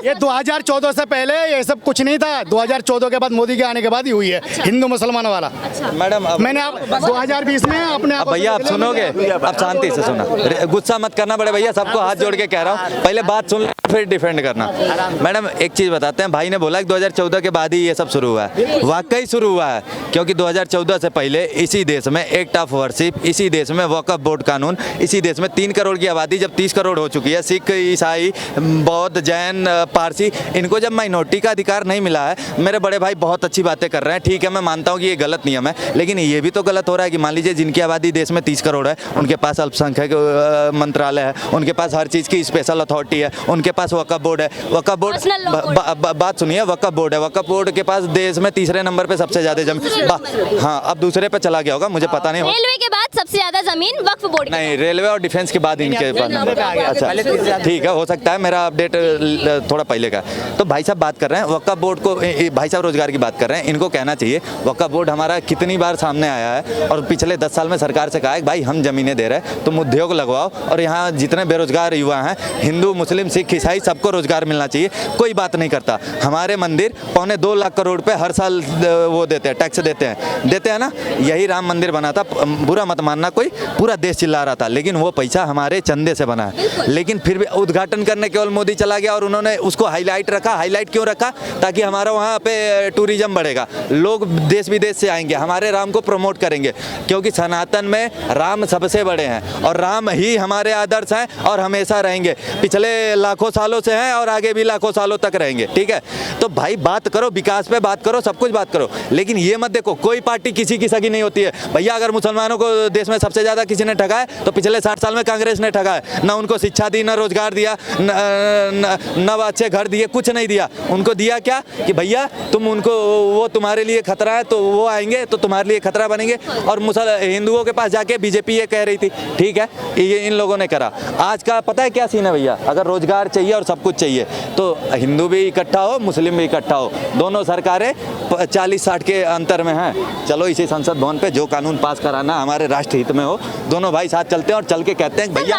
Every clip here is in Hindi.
ये 2014 से पहले ये सब कुछ नहीं था। 2014 के बाद मोदी के आने के बाद ही हुई है। हिंदू मुसलमान वाला। मैडम मैंने आप 2020 में अपने आप भैया आप सुनोगे, अब शांति से सुना, गुस्सा मत करना बड़े भैया, सबको हाथ जोड़ के कह रहा हूँ, पहले बात सुन लो फिर डिफेंड करना। मैडम एक चीज बताते हैं, भाई ने बोला कि 2014 के बाद ही ये सब शुरू हुआ है। वाकई शुरू हुआ है, क्योंकि 2014 से पहले इसी देश में एक्ट ऑफ वर्शिप, इसी देश में वक्फ बोर्ड कानून, इसी देश में 3 करोड़ की आबादी जब 30 करोड़ हो चुकी है, सिख, ईसाई, बौद्ध, जैन, पारसी, इनको जब माइनॉरिटी का अधिकार नहीं मिला है। मेरे बड़े भाई बहुत अच्छी बातें कर रहे हैं, ठीक है, मैं मानता हूँ कि ये गलत नियम है, लेकिन ये भी तो गलत हो रहा है कि मान लीजिए जिनकी आबादी देश में 30 करोड़ है, उनके पास अल्पसंख्यक मंत्रालय है, उनके पास हर चीज़ की स्पेशल अथॉरिटी है, उनके पास वक्फ बोर्ड है। वक्फ बोर्ड, बात सुनिए, वक्फ बोर्ड है, वक्फ बोर्ड के पास देश में तीसरे नंबर पे सबसे ज्यादा जमीन, हाँ अब दूसरे पे चला गया होगा, मुझे पता नहीं। रेलवे के बाद सबसे ज्यादा जमीन वक्फ बोर्ड नहीं, रेलवे और डिफेंस के बाद इनके पास। अच्छा ठीक है, हो सकता है, मेरा अपडेट थोड़ा पहले का। तो भाई साहब बात कर रहे हैं वक्फ बोर्ड को, भाई साहब रोजगार की बात कर रहे हैं, इनको कहना चाहिए वक्फ बोर्ड हमारा कितनी बार सामने आया है और पिछले 10 साल में सरकार से कहा है भाई हम जमीनें दे रहे हैं, तुम उद्योग लगवाओ, और यहाँ जितने बेरोजगार युवा हैं, हिंदू, मुस्लिम, सिख, ईसाई, सबको रोजगार मिलना चाहिए। कोई बात नहीं करता। हमारे मंदिर 2.25 लाख करोड़ पे हर साल वो देते हैं, टैक्स देते हैं ना। यही राम मंदिर बना था, बुरा मत मानना कोई, पूरा देश चिल्ला रहा था, लेकिन वो पैसा हमारे चंदे से बना है। लेकिन फिर भी उद्घाटन करने केवल मोदी चला गया और उन्होंने उसको हाईलाइट रखा। हाईलाइट क्यों रखा? ताकि हमारा वहाँ पे टूरिज्म बढ़ेगा, लोग देश विदेश से आएंगे, हमारे राम को प्रमोट करेंगे, क्योंकि सनातन में राम सबसे बड़े हैं और राम ही हमारे आदर्श हैं और हमेशा रहेंगे, पिछले लाखों सालों से हैं और आगे भी लाखों सालों तक रहेंगे। ठीक है, तो भाई बात करो, विकास पे बात करो, सब कुछ बात करो, लेकिन ये मत देखो कोई पार्टी किसी की सगी नहीं होती है। भैया अगर मुसलमानों को देश में सबसे ज्यादा किसी ने ठगा है तो पिछले 60 साल में कांग्रेस ने ठगा है। ना उनको शिक्षा दी, ना रोजगार दिया, न अच्छे घर दिए, कुछ नहीं दिया। उनको दिया क्या कि भैया तुम उनको, वो तुम्हारे लिए खतरा है तो वो आएंगे तो तुम्हारे लिए खतरा बनेंगे। और हिंदुओं के पास जाके बीजेपी ये कह रही थी, ठीक है, ये इन लोगों ने करा। आज का पता है क्या सीन है भैया, अगर रोजगार चाहिए और सब कुछ चाहिए तो हिंदू भी इकट्ठा हो, मुस्लिम भी इकट्ठा हो, दोनों सरकारें 40-60 के अंतर में हैं। चलो इसी संसद भवन पे जो कानून पास कराना हमारे राष्ट्र हित में हो, दोनों भाई साथ चलते हैं और चल के कहते हैं भैया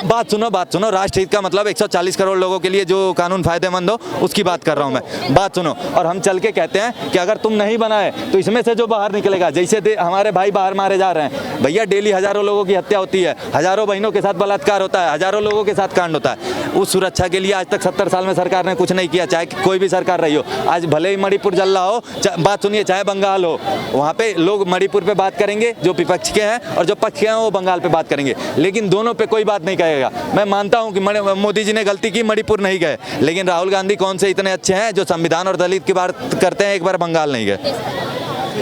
बात सुनो, राष्ट्र हित का मतलब 140 करोड़ लोगों के लिए जो कानून फायदेमंद हो उसकी बात कर रहा हूँ मैं। बात सुनो, और हम चल के कहते हैं कि अगर तुम नहीं बनाए तो इसमें से जो बाहर निकलेगा, जैसे हमारे भाई बाहर मारे जा रहे हैं भैया, डेली हजारों लोगों की हत्या होती है, हजारों बहनों के साथ बलात्कार होता है, हजारों लोगों के साथ कांड होता है। उस सुरक्षा के लिए आज तक 70 साल में सरकार ने कुछ नहीं किया, चाहे कोई भी सरकार रही हो। आज भले ही मणिपुर जल रहा हो, बात सुनिए, चाहे बंगाल हो, वहाँ पे लोग मणिपुर पे बात करेंगे जो विपक्ष के हैं, और जो पक्ष के हैं वो बंगाल पे बात करेंगे, लेकिन दोनों पे कोई बात नहीं कहेगा। मैं मानता हूँ कि मोदी जी ने गलती की, मणिपुर नहीं गए, लेकिन राहुल गांधी कौन से इतने अच्छे हैं जो संविधान और दलित की बात करते हैं, एक बार बंगाल नहीं गए,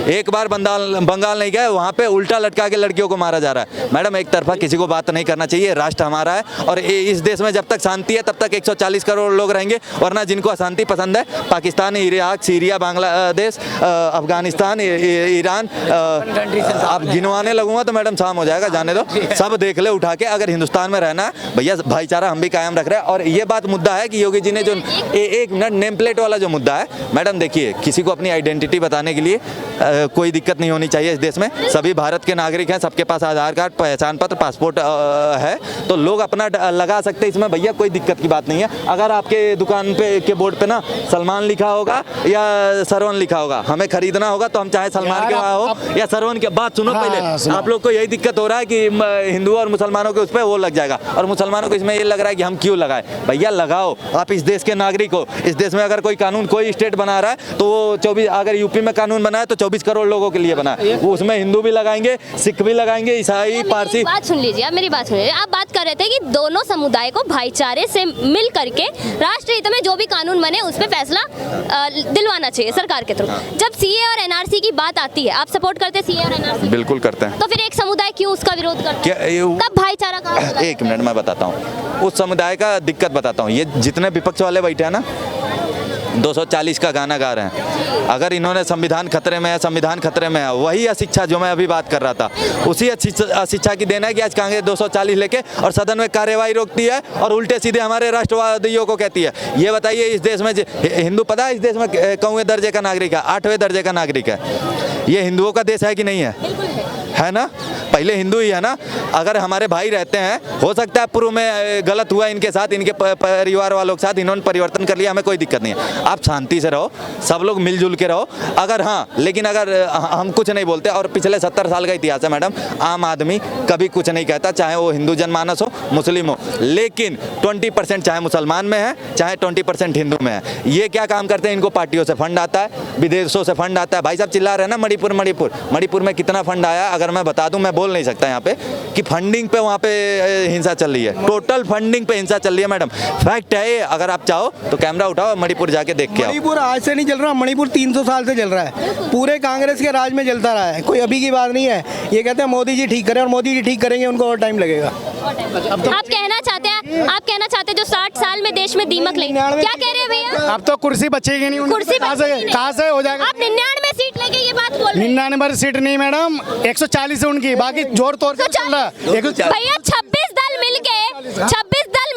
एक बार बंगाल नहीं गए, वहाँ पे उल्टा लटका के लड़कियों को मारा जा रहा है। मैडम एक तरफा किसी को बात नहीं करना चाहिए, राष्ट्र हमारा है और इस देश में जब तक शांति है तब तक 140 करोड़ लोग रहेंगे, वरना जिनको अशांति पसंद है, Pakistan, Iraq, Syria, Bangladesh, Afghanistan, Iran, अब गिनवाने लगूंगा तो मैडम शाम हो जाएगा, जाने दो, सब देख ले उठा के। अगर हिंदुस्तान में रहना है भैया, भाईचारा हम भी कायम रख रहे हैं। और ये बात मुद्दा है कि योगी जी ने जो एक मिनट नेम प्लेट वाला जो मुद्दा है, मैडम देखिए, किसी को अपनी आइडेंटिटी बताने के लिए कोई दिक्कत नहीं होनी चाहिए। इस देश में सभी भारत के नागरिक हैं, सबके पास आधार कार्ड, पहचान पत्र, पासपोर्ट है, तो लोग अपना लगा सकते हैं इसमें, भैया कोई दिक्कत की बात नहीं है। अगर आपके दुकान पे के बोर्ड पे ना सलमान लिखा होगा या सरवन लिखा होगा, हमें खरीदना होगा तो हम चाहे सलमान के वहाँ हो या सरवन के। बात सुनो पहले, आप लोग को यही दिक्कत हो रहा है कि हिंदू और मुसलमानों के उस पर वो लग जाएगा और मुसलमानों को इसमें ये लग रहा है कि हम क्यों लगाए। भैया लगाओ, आप इस देश के नागरिक हो। इस देश में अगर कोई कानून कोई स्टेट बना रहा है तो वो 24, अगर यूपी में कानून बना है तो 24 करोड़ लोगों के लिए बना है, वो उसमें हिंदू भी लगाएंगे, सिख भी लगाएंगे, ईसाई, पारसी। बात सुन लीजिए, आप मेरी बात सुन लीजिए। आप बात कर रहे थे कि दोनों समुदाय को भाईचारे से मिल करके राष्ट्र हित में जो भी कानून बने उस पर फैसला दिलवाना चाहिए सरकार के थ्रू। जब सीए और एनआरसी की बात आती है, आप सपोर्ट करते हैं सीए और एनआरसी? बिल्कुल करते हैं। तो फिर एक समुदाय क्यों उसका विरोध करता है? तब भाईचारा कहाँ? एक मिनट मैं बताता हूँ, उस समुदाय का दिक्कत बताता हूँ। ये जितने विपक्ष वाले बैठे हैं ना, 240 का गाना गा रहे हैं। अगर इन्होंने संविधान खतरे में है, संविधान खतरे में है, वही अशिक्षा जो मैं अभी बात कर रहा था, उसी अशिक्षा की देन है कि आज कांग्रेस 240 लेके और सदन में कार्यवाही रोकती है और उल्टे सीधे हमारे राष्ट्रवादियों को कहती है। ये बताइए, इस देश में हिंदू पता है इस देश में कौवें दर्जे का नागरिक है, 8वें दर्जे का नागरिक है। ये हिंदुओं का देश है कि नहीं है? है ना? पहले हिंदू ही है ना, अगर हमारे भाई रहते हैं, हो सकता है पूर्व में गलत हुआ इनके साथ, इनके परिवार वालों के साथ, इन्होंने परिवर्तन कर लिया, हमें कोई दिक्कत नहीं है। आप शांति से रहो, सब लोग मिलजुल के रहो। अगर हाँ, लेकिन अगर हम कुछ नहीं बोलते, और पिछले 70 साल का इतिहास है मैडम, आम आदमी कभी कुछ नहीं कहता, चाहे वो हिंदू जनमानस हो, मुस्लिम हो, लेकिन 20% चाहे मुसलमान में है, चाहे 20% हिंदू में है, ये क्या काम करते हैं, इनको पार्टियों से फंड आता है, विदेशों से फंड आता है। भाई साहब चिल्ला रहे हैं ना मणिपुर में कितना फंड आया, अगर मैं बता दूं, मैं बोल नहीं सकता यहाँ पे कि फंडिंग पे वहाँ पे हिंसा चल रही है, टोटल फंडिंग पे हिंसा चल रही है मैडम, फैक्ट है ये। अगर आप चाहो तो कैमरा उठाओ, मणिपुर जाके देख के आओ। मणिपुर आज से नहीं चल रहा, मणिपुर 300 साल से चल रहा है, पूरे कांग्रेस के राज में चलता रहा है, कोई अभी की बात नहीं है। ये कहते हैं मोदी जी ठीक करें, और मोदी जी ठीक करेंगे, उनको और टाइम लगेगा। आप कहना चाहते हैं जो 60 साल में देश में दीमक लगी, क्या कह रहे हैं भैया? अब तो कुर्सी बचेगी नहीं, कुर्सी कहाँ से हो जाएगा? आप 99 सीट लेके ये बात बोल रहे हैं। 99 सीट नहीं मैडम, 140 है उनकी, बाकी जोर तोड़ के चल रहा है। भैया 26 दल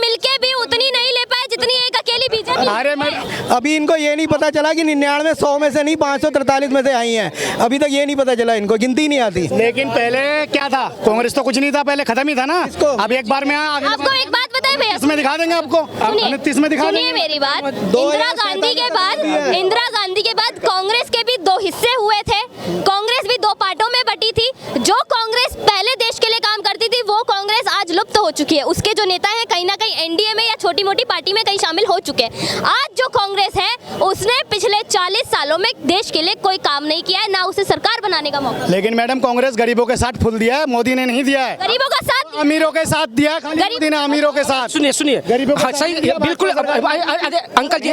मिलके भी उतनी नहीं ले पाए जितनी एक अकेली बीजेपी। अरे मैं अभी इनको ये नहीं पता चला कि 99 100 में से नहीं 543 में से आई हैं, अभी तक ये नहीं पता चला, इनको गिनती नहीं आती। लेकिन पहले क्या था, कांग्रेस तो कुछ नहीं था, पहले खत्म ही था ना। अब एक बार में आपको एक बात बताएं भैया, इसमें दिखा देंगे आपको, में दिखा सुनिए देंगे। मेरी बात। इंदिरा गांधी के बाद कांग्रेस के भी 2 हिस्से हुए थे, कांग्रेस भी 2 पार्टों में बटी थी। जो कांग्रेस पहले देश के लिए काम करती थी, वो कांग्रेस आज लुप्त हो चुकी है। उसके जो नेता हैं कहीं ना कहीं एनडीए में या छोटी मोटी पार्टी में कहीं शामिल हो चुके हैं। आज जो कांग्रेस है, उसने पिछले 40 सालों में देश के लिए कोई काम नहीं किया है, ना उसे सरकार बनाने का मौका। लेकिन मैडम कांग्रेस गरीबों के साथ फूल दिया है, मोदी ने नहीं दिया है। गरीबों का साथ, अमीरों के साथ दिया, खाली मोदी ने अमीरों के साथ। सुनिए गरीबों हाँ सही, बिल्कुल अंकल जी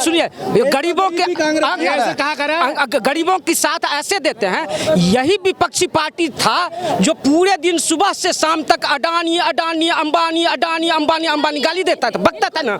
सुनिए, गरीबों के गरीबों के साथ ऐसे देते हैं। यही विपक्षी पार्टी था जो पूरे दिन सुबह से शाम तक अडानी अडानी अंबानी अडानी अंबानी अंबानी गाली देता था, बकता था ना।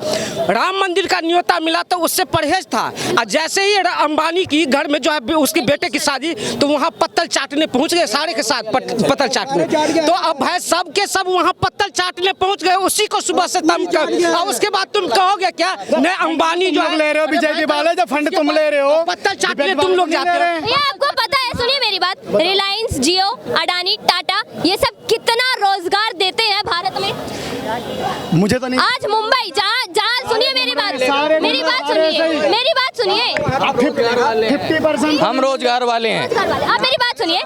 राम मंदिर का न्योता मिला तो उससे परहेज था, और जैसे ही अंबानी की घर में जो है उसकी बेटे की शादी, तो वहाँ पत्तल चाटने पहुंच गए, सारे के साथ पत्तल चाटने। तो अब है सब के सब वहाँ पत्तल चाटने पहुंच गए, उसी को सुबह से तम कर, और उसके बाद तुम कहोगे क्या नहीं अंबानी जो ले रहे हो बीजेपी वाले, जो फंड तुम ले रहे हो, पत्तल चाटने तुम लोग जाते हो। भैया आपको पता है, सुनिए मेरी बात, रिलायंस, जियो, अडानी, टाटा, ये सब कितना रोजगार देते हैं भारत में? मुझे तो नहीं। आज मुंबई जहाँ सुनिए मेरी बात सुनिए 50% हम रोजगार वाले हैं। आप मेरी बात सुनिए,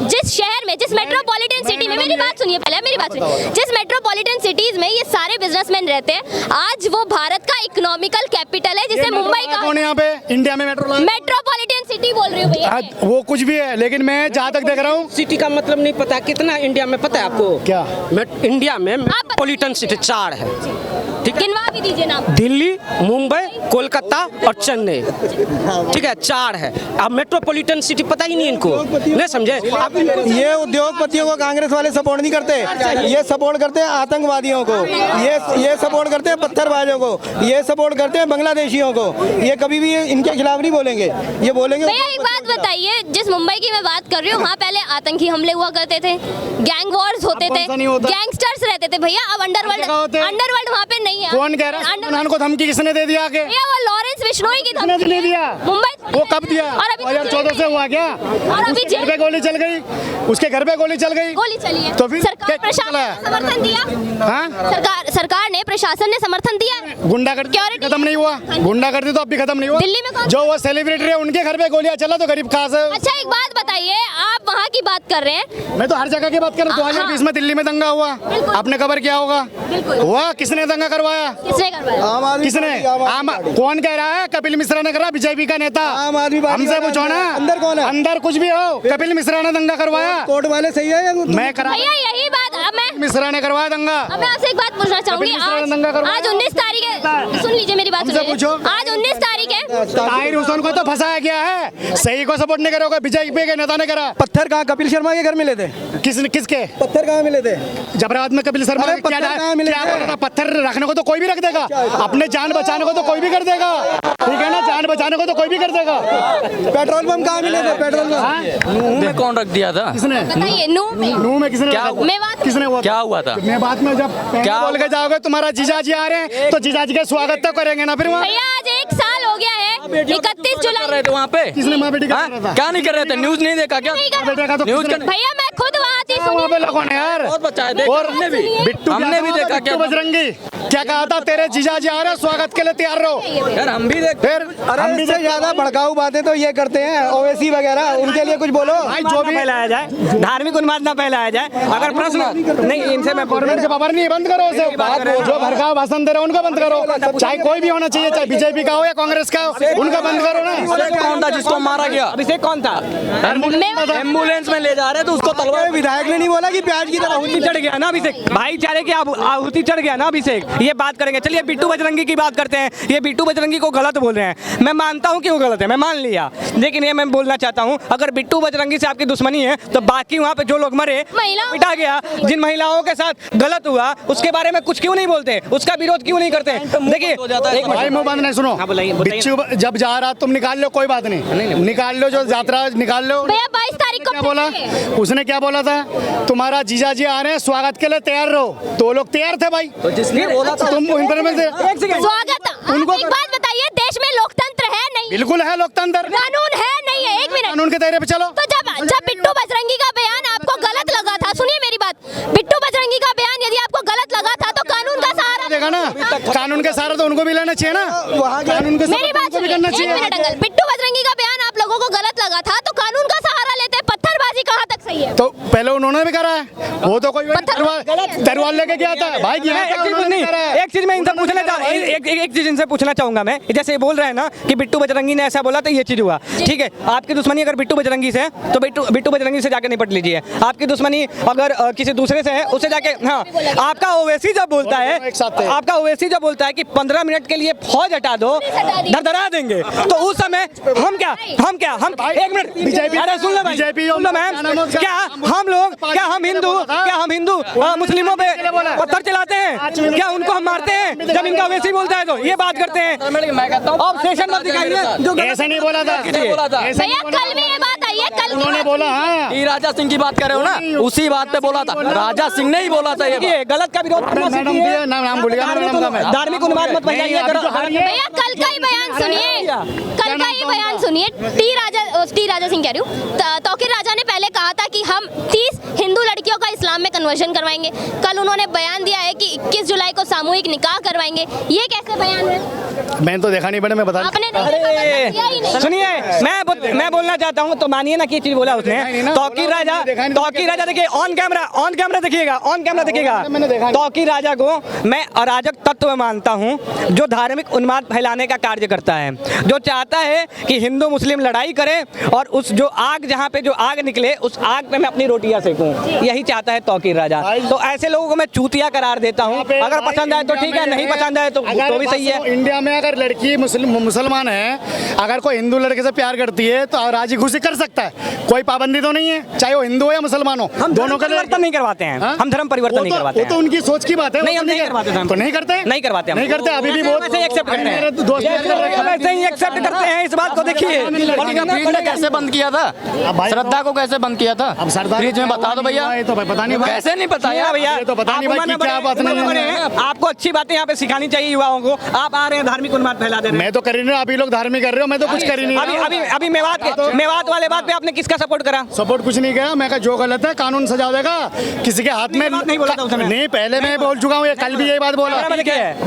जिस शहर में, जिस मेट्रोपॉलिटन सिटी में, मेरी बात सुनिए पहले, मेरी बात सुनिए, जिस मेट्रोपॉलिटन सिटीज में ये सारे बिजनेसमैन रहते हैं, आज वो भारत का इकोनॉमिकल कैपिटल है, जिसे मुंबई का कौन है यहाँ पे इंडिया में मेट्रोपॉलिटन सिटी बोल रही हूँ भैया। वो कुछ भी है, लेकिन मैं जहाँ तक देख रहा हूँ, सिटी का मतलब नहीं पता कितना इंडिया में, पता है आपको क्या? इंडिया में मेट्रोपॉलिटन सिटी 4 है, ठीक है? गिनवा भी दीजिए नाम। दिल्ली, मुंबई, कोलकाता और चेन्नई, ठीक है, 4 है। अब मेट्रोपॉलिटन सिटी पता ही नहीं इनको, नहीं समझे आप? ये उद्योगपतियों को कांग्रेस वाले सपोर्ट नहीं करते, ये सपोर्ट करते हैं आतंकवादियों को, ये सपोर्ट करते हैं पत्थरबाजों को, ये सपोर्ट करते हैं बांग्लादेशियों को। ये कभी भी इनके खिलाफ नहीं बोलेंगे, ये बोलेंगे। भैया एक बात बताइए, जिस मुंबई की मैं बात कर रही हूँ, वहाँ पहले आतंकी हमले हुआ करते थे, गैंग वॉर्स होते थे, गैंगस्टर्स रहते थे भैया। अब अंडरवर्ल्ड वहाँ पे नहीं है। कौन कह रहा है को धमकी किसने दे दिया? आगे भैया वो लॉरेंस बिश्नोई की किसने धमकी दिया? मुंबई। वो कब दिया? और अभी 2014 से हुआ क्या? और अभी उसके घर पे गोली चल गई, उसके घर पे गोली चल गई, गोली चली है। तो फिर सरकार प्रशासन ने समर्थन दिया। हाँ? सरकार ने, प्रशासन ने समर्थन दिया। गुंडागर्दी खत्म नहीं हुआ, गुंडागर्दी तो अब भी खत्म नहीं हुआ। दिल्ली में कौन? जो वो सेलिब्रिटी है उनके घर पे गोलियां चला तो गरीब कहाँ से? अच्छा एक बात बताइए, आप वहाँ की बात कर रहे हैं, मैं तो हर जगह की बात कर रहा हूँ। 2020 में दिल्ली में दंगा हुआ, आपने खबर क्या होगा? हुआ किसने दंगा करवाया? किसने करवाया? किसने? कौन कह रहा है? कपिल मिश्रा ने करा, बीजेपी का नेता। आम आदमी पार्टी हमसे पूछो ना, अंदर कौन है? अंदर कुछ भी हो, कपिल मिश्रा ने दंगा करवाया। कोर्ट वाले सही है, मैं करा, भैया यही बात मैं मिश्रा ने करवाया दंगा। अब मैं आपसे एक बात पूछना चाहूंगी। आज 19 तारीख है, सुन लीजिए मेरी बात सुनिए। आज 19 तारीख है, ताहिर हुसैन को तो फंसाया गया है, सही को सपोर्ट नहीं करोगे, बीजेपी के नेता ने करा। पत्थर कहाँ कपिल शर्मा के घर मिले थे? किसके पत्थर कहाँ मिले थे? जबराबाद में कपिल शर्मा अरे पत्थर कहाँ मिले थे? पत्थर रखने को तो कोई भी रख देगा, अपने जान बचाने को तो कोई भी कर देगा, ठीक है ना? जान बचाने को तो कोई भी कर देगा। पेट्रोल पंप कहाँ मिले थे? पेट्रोल पंप नूह में कौन रख दिया था? किसने? बताइए। नूह में किसने? किसने हुआ? क्या हुआ था? मैं बात में जब क्या बोल के जाओगे, तुम्हारा जीजाजी आ रहे हैं तो जीजाजी का स्वागत तो करेंगे ना फिर वहाँ। भैया आज 1 साल हो हो गया है 31 कर रहे जुलाई। थे वहाँ पे। किसने माँ बेटी का हाँ? कर रहा था? क्या नहीं कर रहे थे? न्यूज नहीं देखा क्या? नहीं कर- बेटे का तो न्यूज किसने- भैया मैं खुद वहाँ थी, वहाँ पे सुनिए। लोगों ने यार बहुत बच्चा है, देखा और हमने भी। बिट्टू हमने भी देखा बिट्टू क्या? बजरंगी क्या कहा था, तेरे जीजा जी आ रहे हैं, स्वागत के लिए तैयार रहो। यार हम भी देख फिर हम भी इससे ज्यादा भड़काऊ बातें तो ये करते हैं ओवैसी वगैरह, उनके लिए कुछ बोलो। भाई जो भी फैलाया जाए, धार्मिक उन्माद ना फैलाया जाए। अगर प्रश्न नहीं इनसे मैं गवर्नमेंट से खबर नहीं, बंद करो उसे। जो भड़काऊ भाषण दे रहे हैं उनको बंद करो, चाहे कोई भी होना चाहिए, चाहे बीजेपी का हो या कांग्रेस का हो, उनका बंद करो ना। कौन था जिसको मारा गया? अभिषेक कौन था? एम्बुलेंस में ले जा रहे थे, उसको तलवार। विधायक ने नहीं बोला कि प्याज की तरह आहुति चढ़ गया ना अभिषेक, भाईचारे की आहुति चढ़ गया ना अभिषेक। ये बात करेंगे, चलिए बिट्टू बजरंगी की बात करते हैं। ये बिट्टू बजरंगी को गलत बोल रहे हैं, मैं मानता हूँ कि वो गलत है, मैं मान लिया, लेकिन ये मैं बोलना चाहता हूँ, अगर बिट्टू बजरंगी से आपकी दुश्मनी है तो बाकी वहाँ पे जो लोग मरे, महिला- पिटा गया, जिन महिलाओं के साथ गलत हुआ, उसके बारे में कुछ क्यों नहीं बोलते, उसका विरोध क्यों नहीं करते? देखिए एक भाई मुंह बंद नहीं, सुनो। हाँ, बताइए, बताइए। बिच्छू जब जा रहा तुम निकाल लो, कोई बात नहीं, निकाल लो, जो यात्रा निकाल लो। भैया 22 तारीख को क्या बोला उसने, क्या बोला था, तुम्हारा जीजा जी आ रहे हैं, स्वागत के लिए तैयार रहो। तो लोग तैयार थे भाई, जिसने बोला था तुम इंटरव्यू से स्वागत। उनको- आप एक बात बताइए, देश में लोकतंत्र है नहीं? बिल्कुल है लोकतंत्र, कानून है नहीं है? एक मिनट। कानून के दायरे पे चलो। तो जब बिट्टू बजरंगी का बयान आपको गलत लगा था, सुनिए मेरी बात, बिट्टू बजरंगी का बयान यदि आपको गलत लगा था तो कानून का सहारा देगा ना, कानून के सहारा तो उनको भी लेना चाहिए ना, कानून के मेरी सहारा बात उनको भी सुनिए, करना एक चाहिए। मिनट अंकल, बिट्टू बजरंगी का बयान आप लोगों को गलत लगा था तो कानून का सहारा लेते हैं, पत्थरबाजी कहाँ तक सही है? तो पहले उन्होंने भी करा है, वो तो कोई तलवार लेके गया था भाई, मैं एक चीज मैं इनसे पूछना चाहूँ, एक चीज इनसे पूछना चाहूंगा मैं, जैसे ये बोल रहे हैं ना कि बिट्टू बजरंगी ने ऐसा बोला तो ये चीज हुआ, ठीक है, आपकी दुश्मनी अगर बिट्टू बजरंगी से है तो बिट्टू बजरंगी से जाके निपट लीजिए। आपकी दुश्मनी अगर किसी दूसरे से है, उससे जाके, हाँ, आपका ओवैसी जब बोलता है, एक साथ है। आपका ओवैसी जब बोलता है कि 15 मिनट के लिए फौज हटा दो, धरधरा देंगे, तो उस समय हम एक मिनट, बीजेपी- अरे सुन लो भाई, बीजेपी सुन लो मैम, क्या हम हिंदू मुस्लिमों पे पत्थर चलाते हैं? क्या उनको हम मारते हैं जब इनका वैसे ही बोलता है तो ये बात करते हैं? मैं कहता हूँ अब सेशन मत दिखाइए जो ऐसा नहीं बोला था, बोला था। ऐसा नहीं भैया बोला कल भी ये बात आई है, कल की उन्होंने बात। बोला। हाँ, ई राजा सिंह की बात कर रहे हो ना, उसी बात पे बोला था। राजा सिंह ने ही बोला था ये बात। देखिए, गलत का विरोध करना मैडम सीखिए। भी नाम भूलिएगा, मैडम का मैं। धार्मिक उन्माद मत फैलाइए। नहीं, अभी तो हारिए। भैया कल का ही बयान सुनिए, कल का ही बयान सुनिए। टी राजा सिंह कह रही हूँ, तौकीर राजा ने पहले कहा था कि हम 30 हिंदू लड़कियों का इस्लाम में कन्वर्जन करवाएंगे। कल उन्होंने बयान दिया है कि 21 जुलाई को सामूहिक निकाह करवाएंगे। ये कैसे बयान है? मैंने तो देखा नहीं, बड़े मैं बता आपने नहीं देखा, मतलब किया ही नहीं। सुनिए, मैं बोलना चाहता हूँ, तो मानिए ना कि ये चीज बोला उसने। तौकीर राजा देखिए, ऑन कैमरा देखिएगा, मैंने देखा नहीं। तौकीर राजा को मैं अराजक तत्व मानता हूँ, जो धार्मिक उन्माद फैलाने का कार्य करता है, जो चाहता है कि हिंदू मुस्लिम लड़ाई करे और उस जो आग, जहाँ पे जो आग निकले, उस आग पे मैं अपनी रोटियां सेकूं, यही चाहता है तौकीर राजा। तो ऐसे लोगों को मैं चूतिया करार देता हूँ। अगर पसंद आए तो ठीक है, नहीं पसंद आए तो भी सही है। इंडिया में अगर लड़की मुसलमान है, अगर कोई हिंदू लड़के से प्यार करती है तो राजी खुशी कर सकता है, कोई पाबंदी तो नहीं है, चाहे वो हिंदू हो या मुसलमान हो। हम दोनों का परिवर्तन नहीं करवाते हैं, हाँ? हम धर्म परिवर्तन नहीं करवाते वो तो हैं। उनकी सोच की बात है, नहीं, वो हम नहीं करवाते हैं। तो नहीं करते, नहीं करवाते हम। नहीं करते, अभी भी बहुत वैसे ही एक्सेप्ट करते मेरे हैं, दोस्त यार कर रहे हैं। वैसे ही एक्सेप्ट करते हैं, इस बात को देखिए। फ्रीज ने कैसे बंद किया था? भाई- श्रद्धा को कैसे बंद किया था? अब सरदार फ्रीज में बता दो भैया। ये तो भाई पता नहीं भाई। कैसे नहीं पता यार? भैया, ये तो पता नहीं भाई आप कि क्या बात नहीं उम्र में है। बड़े हैं, आपको अच्छी बातें यहाँ पे सिखानी चाहिए युवाओं को। आप आ रहे हैं धार्मिक उन्माद फैला दे रहे हैं। मैं तो कर ही नहीं रहा, अभी लोग धार्मिक कर रहे हो, मैं तो कुछ कर ही नहीं अभी मेवात वाले बात पे आपने किसका सपोर्ट करा? सपोर्ट कुछ नहीं किया, मैं कहा जो गलत है कानून सजा देगा, किसी के हाथ में बात नहीं बोला था उस समय। नहीं, पहले मैं बोल चुका हूँ, ये कल भी यही बात बोला। कैमरा में देखिए।